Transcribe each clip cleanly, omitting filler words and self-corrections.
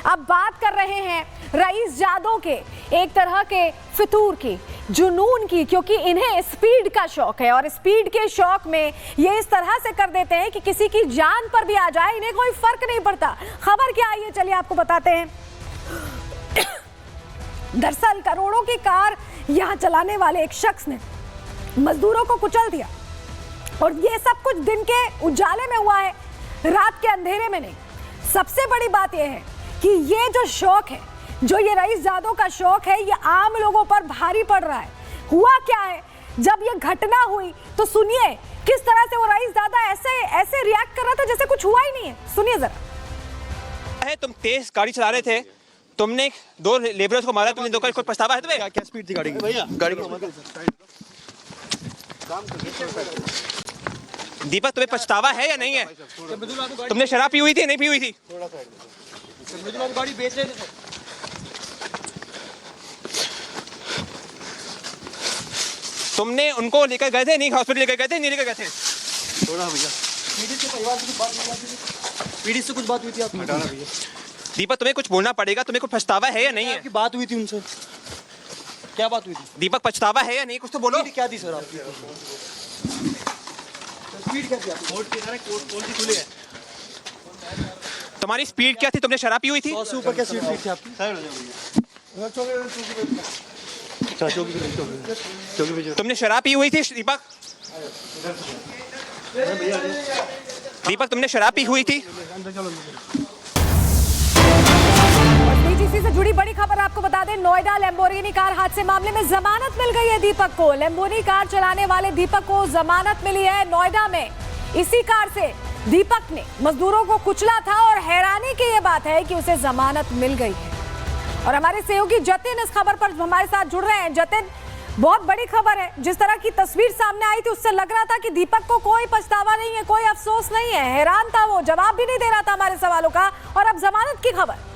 अब बात कर रहे हैं रईस जादव के एक तरह के फितूर की, जुनून की, क्योंकि इन्हें स्पीड का शौक है और स्पीड के शौक में ये इस तरह से कर देते हैं कि किसी की जान पर भी आ जाए इन्हें कोई फर्क नहीं पड़ता। खबर क्या है ये चलिए आपको बताते हैं। दरअसल करोड़ों की कार यहां चलाने वाले एक शख्स ने मजदूरों को कुचल दिया और ये सब कुछ दिन के उजाले में हुआ है, रात के अंधेरे में नहीं। सबसे बड़ी बात यह है कि ये जो शौक है, जो ये रईस जादव का शौक है, ये आम लोगों पर भारी पड़ रहा है। हुआ क्या है, जब ये घटना हुई तो सुनिए किस तरह से वो रईस जादव ऐसे रिएक्ट कर रहा था जैसे कुछ हुआ ही नहीं है। सुनिए जरा। तुम तेज गाड़ी चला रहे थे, तुमने 2 लेबरर्स को मारा, तुमने 2 का कोई पछतावा है तुम्हें? क्या स्पीड थी गाड़ी की? भैया गाड़ी दीपक तुम्हें पछतावा है या नहीं है? तुमने शराब पी हुई थी नहीं पी हुई थी? गाड़ी बेच रहे थे। तुमने उनको लेकर गए थे, नहीं हॉस्पिटल लेकर गए थे, नहीं लेकर गए थे? थोड़ा भैया पीड़ित के परिवार से कुछ बात हुई थी, पीड़ित से कुछ बात हुई थी, आप हटाना भैया। दीपक तुम्हें कुछ बोलना पड़ेगा, तुम्हें कुछ पछतावा है या नहीं है? आपकी बात हुई थी उनसे, क्या बात हुई थी? दीपक पछतावा है या नहीं, कुछ तो बोलो। क्या थी सर आपकी? स्पीड क्या थी आपकी? कोर्ट की खुली है। तुम्हारी स्पीड क्या थी? तुमने शराब पी हुई थी? 100 से ऊपर क्या स्पीड थी आपकी? तुमने शराब पी हुई थी दीपक? दीपक तुमने शराब पी हुई थी? बीटीसी से जुड़ी बड़ी खबर आपको बता दें, नोएडा लैम्बोर्गिनी कार हादसे मामले में जमानत मिल गई है दीपक को। लैम्बोर्गिनी कार चलाने वाले दीपक को जमानत मिली है नोएडा में। इसी कार से दीपक ने मजदूरों को कुचला था और हैरानी की यह बात है कि उसे जमानत मिल गई है। और हमारे सहयोगी जतिन इस खबर पर हमारे साथ जुड़ रहे हैं। जतिन, बहुत बड़ी खबर है। जिस तरह की तस्वीर सामने आई थी उससे लग रहा था कि दीपक को कोई पछतावा नहीं है, कोई अफसोस नहीं है। हैरान था वो, जवाब भी नहीं दे रहा था हमारे सवालों का, और अब जमानत की खबर।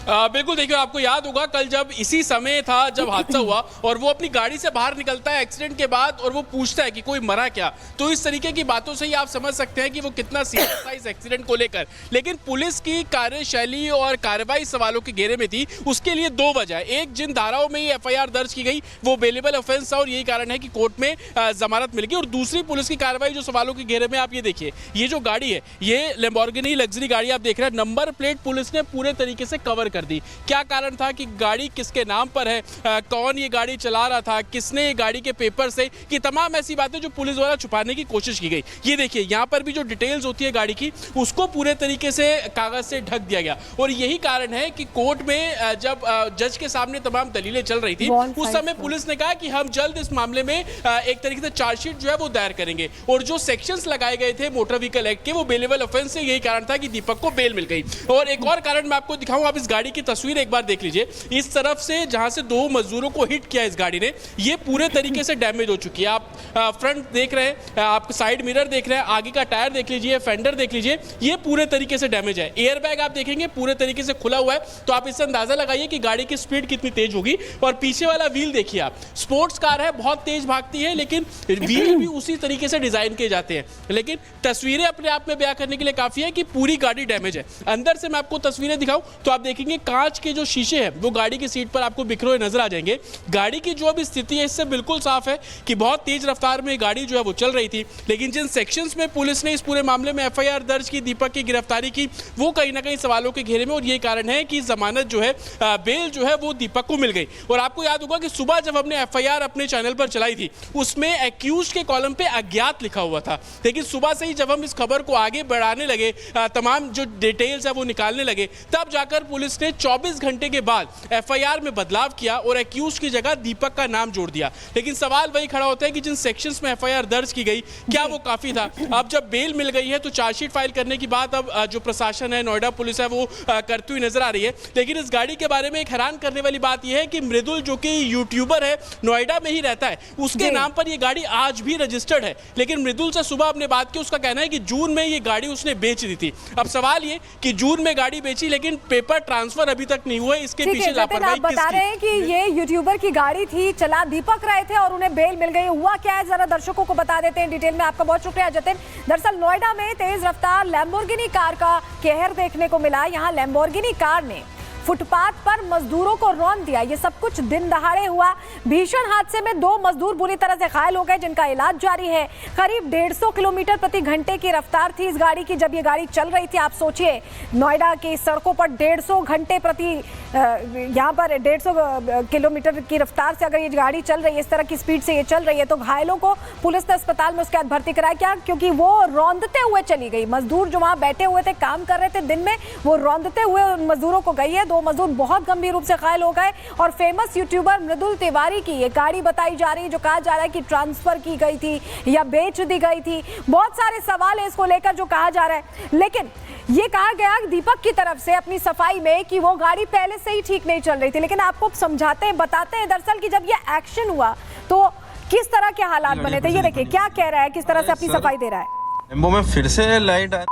बिल्कुल, देखिए आपको याद होगा कल जब इसी समय था जब हादसा हुआ और वो अपनी गाड़ी से बाहर निकलता है एक्सीडेंट के बाद और वो पूछता है कि कोई मरा क्या। तो इस तरीके की बातों से ही आप समझ सकते हैं कि वो कितना सीरियस था इस एक्सीडेंट को लेकर। लेकिन पुलिस की कार्यशैली और कार्रवाई सवालों के घेरे में थी। उसके लिए 2 वजह, एक जिन धाराओं में ये FIR दर्ज की गई वो बेलेबल ऑफेंस था और यही कारण है कि कोर्ट में जमानत मिल गई। और दूसरी पुलिस की कार्रवाई जो सवालों के घेरे में, आप ये देखिए, ये जो गाड़ी है ये लैम्बोर्गिनी लग्जरी गाड़ी आप देख रहे हैं, नंबर प्लेट पुलिस ने पूरे तरीके से कवर कर दी। क्या कारण था कि गाड़ी किसके नाम पर है, कौन ये गाड़ी चला रहा था, किसने ये गाड़ी के पेपर से, कि तमाम ऐसी बातें जो पुलिस द्वारा छुपाने की कोशिश की गई। ये देखिए यहाँ पर भी जो डिटेल्स होती है गाड़ी की उसको पूरे तरीके से कागज से ढक दिया गया। और यही कारण है कि कोर्ट में जब जज के सामने तमाम दलीलें चल रही थी उस समय पुलिस ने कहा कि हम जल्द इस मामले में एक तरीके से चार्जशीट जो है वो दायर करेंगे। और जो सेक्शंस लगाए गए थे मोटर व्हीकल एक्ट के वो बेलेबल ऑफेंस से, यही कारण था कि दीपक को बेल मिल गई। और एक और कारण मैं आपको दिखाऊं, आप इस गाड़ी की तस्वीर एक बार देख लीजिए। इस तरफ से जहां से 2 मजदूरों को हिट किया इस गाड़ी ने, ये पूरे तरीके से डैमेज हो चुकी है। आप फ्रंट देख रहे हैं, आप साइड मिरर देख रहे हैं, आगे का टायर देख लीजिए, फेंडर देख लीजिए, ये पूरे तरीके से डैमेज है। एयर बैग आप देखेंगे पूरे तरीके से खुला हुआ है। तो आप इससे अंदाजा लगाइए कि गाड़ी की स्पीड कितनी तेज होगी। और पीछे वाला व्हील देखिए आप, स्पोर्ट्स कार है, बहुत तेज भागती है, लेकिन व्हील भी उसी तरीके से डिजाइन किए जाते हैं। लेकिन तस्वीरें अपने आप में बयां करने के लिए काफी है कि पूरी गाड़ी डैमेज है। अंदर से मैं आपको तस्वीरें दिखाऊं तो आप देखेंगे कांच के जो शीशे हैं वो गाड़ी की सीट पर आपको बिखरे हुए नजर आ जाएंगे। गाड़ी की जो अभी स्थिति है इससे बिल्कुल साफ है कि बहुत तेज रफ्तार में गाड़ी जो है वो चल रही थी। लेकिन जिन सेक्शंस में पुलिस ने इस पूरे मामले में FIR दर्ज की, दीपक की गिरफ्तारी की, वो कहीं ना कहीं सवालों के घेरे में। और यही कारण है कि जमानत जो है, बेल जो है वो दीपक को मिल गई। और आपको याद होगा कि सुबह जब हमने FIR अपने चैनल पर चलाई थी उसमें एक्यूज्ड के कॉलम पे अज्ञात लिखा हुआ था। लेकिन सुबह से ही जब हम इस खबर को आगे बढ़ाने लगे, तमाम जो डिटेल्स है वो निकालने लगे, तब जाकर पुलिस ने 24 घंटे के बाद FIR में बदलाव किया और एक्यूज की जगह दीपक का नाम जोड़ दिया। लेकिन सवाल वही खड़ा होता है कि जिन सेक्शंस में FIR दर्ज की गई क्या वो काफी था? अब जब बेल मिल गई है तो चार्जशीट फाइल करने की बात अब जो प्रशासन है, नोएडा पुलिस है, वो करती हुई नजर आ रही है। लेकिन इस गाड़ी के बारे में एक हैरान करने वाली बात यह है कि मृदुल जो कि यूट्यूबर है, नोएडा में ही रहता है, उसके नाम पर यह गाड़ी आज भी रजिस्टर्ड है। लेकिन मृदुल से सुबह हमने बात की, उसका कहना है कि जून में ये गाड़ी उसने बेच दी थी। अब सवाल ये कि जून में गाड़ी बेची लेकिन पेपर ट्रांसफर ट्रांसफर अभी तक नहीं हुआ, इसके ठीक पीछे है, जतिन, आप लापरवाही बता रहे हैं कि ये यूट्यूबर की गाड़ी थी, चला दीपक रहे थे और उन्हें बेल मिल गई। हुआ क्या है जरा दर्शकों को बता देते हैं डिटेल में। आपका बहुत शुक्रिया जतिन। दरअसल नोएडा में तेज रफ्तार लैम्बोर्गिनी कार का कहर देखने को मिला। यहाँ लैम्बोर्गिनी कार ने फुटपाथ पर मजदूरों को रौंद दिया। ये सब कुछ दिन दहाड़े हुआ। भीषण हादसे में 2 मजदूर बुरी तरह से घायल हो गए, जिनका इलाज जारी है। करीब 150 किलोमीटर प्रति घंटे की रफ्तार थी इस गाड़ी की जब ये गाड़ी चल रही थी। आप सोचिए, नोएडा की सड़कों पर 150 घंटे प्रति यहाँ पर 150 किलोमीटर की रफ्तार से अगर ये गाड़ी चल रही है, इस तरह की स्पीड से ये चल रही है, तो घायलों को पुलिस ने अस्पताल में उसके बाद भर्ती कराया। क्या? क्योंकि वो रौंदते हुए चली गई। मजदूर जो वहां बैठे हुए थे, काम कर रहे थे दिन में, वो रौंदते हुए उन मजदूरों को गई है। 2 मजदूर बहुत गंभीर रूप से घायल हो गए। और फेमस यूट्यूबर मृदुल तिवारी की ये गाड़ी बताई जा रही है, जो कहा जा रहा है कि ट्रांसफर की गई थी या बेच दी गई थी। बहुत सारे सवाल है इसको लेकर जो कहा जा रहा है, लेकिन ये कहा गया दीपक की तरफ से अपनी सफाई में कि वो गाड़ी पहले से ही ठीक नहीं चल रही थी। लेकिन आपको समझाते हैं, बताते हैं दरअसल कि जब ये एक्शन हुआ तो किस तरह के हालात बने थे। ये देखिए क्या कह रहा है, किस तरह से अपनी सफाई दे रहा है। लैम्बो में फिर से लाइट आ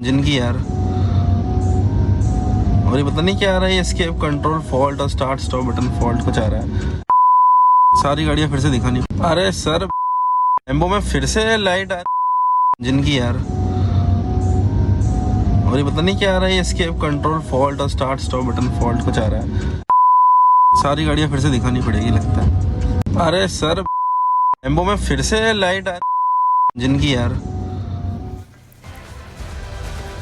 जिनकी यार, और ये पता नहीं क्या आ रहा है, एस्केप कंट्रोल फॉल्ट और स्टार्ट स्टॉप बटन फॉल्ट कुछ आ रहा है। सारी गाड़ियां फिर से दिखानी। अरे सर, लैम्बो में फिर से लाइट आ जिनकी यार, और ये पता नहीं क्या आ रहा है, एस्केप कंट्रोल फॉल्ट और स्टार्ट स्टॉप बटन फॉल्ट कुछ आ रहा है। सारी गाड़ियां फिर से दिखानी पड़ेगी लगता है। अरे सर, लैम्बो में फिर से लाइट आ जिनकी यार।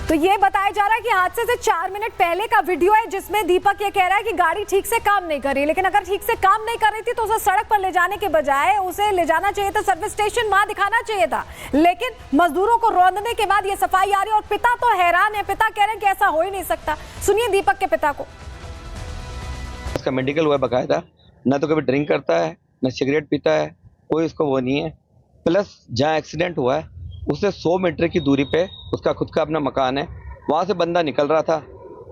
तो ये बताया जा रहा है कि हादसे से 4 मिनट पहले का वीडियो है, जिसमें दीपक ये कह रहा है कि गाड़ी ठीक से काम नहीं कर रही। लेकिन अगर ठीक से काम नहीं कर रही थी तो उसे सड़क पर ले जाने के बजाय उसे ले जाना चाहिए था सर्विस स्टेशन, वहां दिखाना चाहिए था। लेकिन मजदूरों को रौंदने के बाद ये सफाई आ रही है और पिता तो हैरान है। पिता कह रहे हैं कि ऐसा हो ही नहीं सकता। सुनिए दीपक के पिता को। इसका मेडिकल हुआ है बाकायदा, ना तो कभी ड्रिंक करता है, ना सिगरेट पीता है, कोई इसको वो नहीं है। प्लस जहाँ एक्सीडेंट हुआ है उससे 100 मीटर की दूरी पे उसका खुद का अपना मकान है, वहाँ से बंदा निकल रहा था।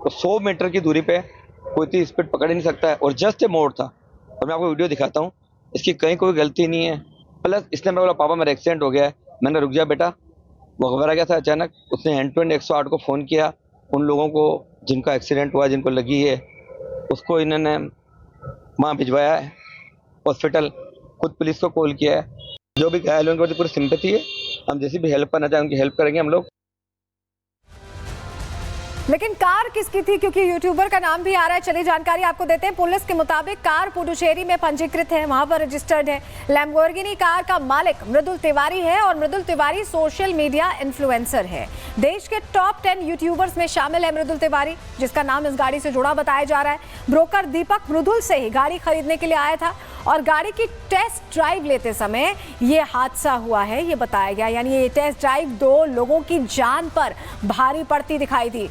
तो 100 मीटर की दूरी पे कोई इतनी स्पीड पकड़ ही नहीं सकता है, और जस्ट ए मोड़ था। और मैं आपको वीडियो दिखाता हूँ, इसकी कहीं कोई गलती नहीं है। प्लस इसने मेरा बोला पापा मेरा एक्सीडेंट हो गया है। मैंने रुक जा बेटा, वो घबरा गया था अचानक। उसने हैंड टू हैंड 108 को फ़ोन किया। उन लोगों को जिनका एक्सीडेंट हुआ, जिनको लगी है, उसको इन्होंने वहाँ भिजवाया है हॉस्पिटल। खुद पुलिस को कॉल किया है। जो भी घायल होंगे उनकी पूरी सिंपैथी है। हम जैसी भी हेल्प करना चाहें उनकी हेल्प करेंगे हम लोग। लेकिन कार किसकी थी, क्योंकि यूट्यूबर का नाम भी आ रहा है। चलिए जानकारी आपको देते हैं। पुलिस के मुताबिक कार पुडुचेरी में पंजीकृत है, वहां पर रजिस्टर्ड है। लैम्बोर्गिनी कार का मालिक मृदुल तिवारी है और मृदुल तिवारी सोशल मीडिया इन्फ्लुएंसर है। देश के टॉप 10 यूट्यूबर्स में शामिल है मृदुल तिवारी, जिसका नाम इस गाड़ी से जुड़ा बताया जा रहा है। ब्रोकर दीपक मृदुल से ही गाड़ी खरीदने के लिए आया था और गाड़ी की टेस्ट ड्राइव लेते समय ये हादसा हुआ है, ये बताया गया। यानी ये टेस्ट ड्राइव 2 लोगों की जान पर भारी पड़ती दिखाई दी।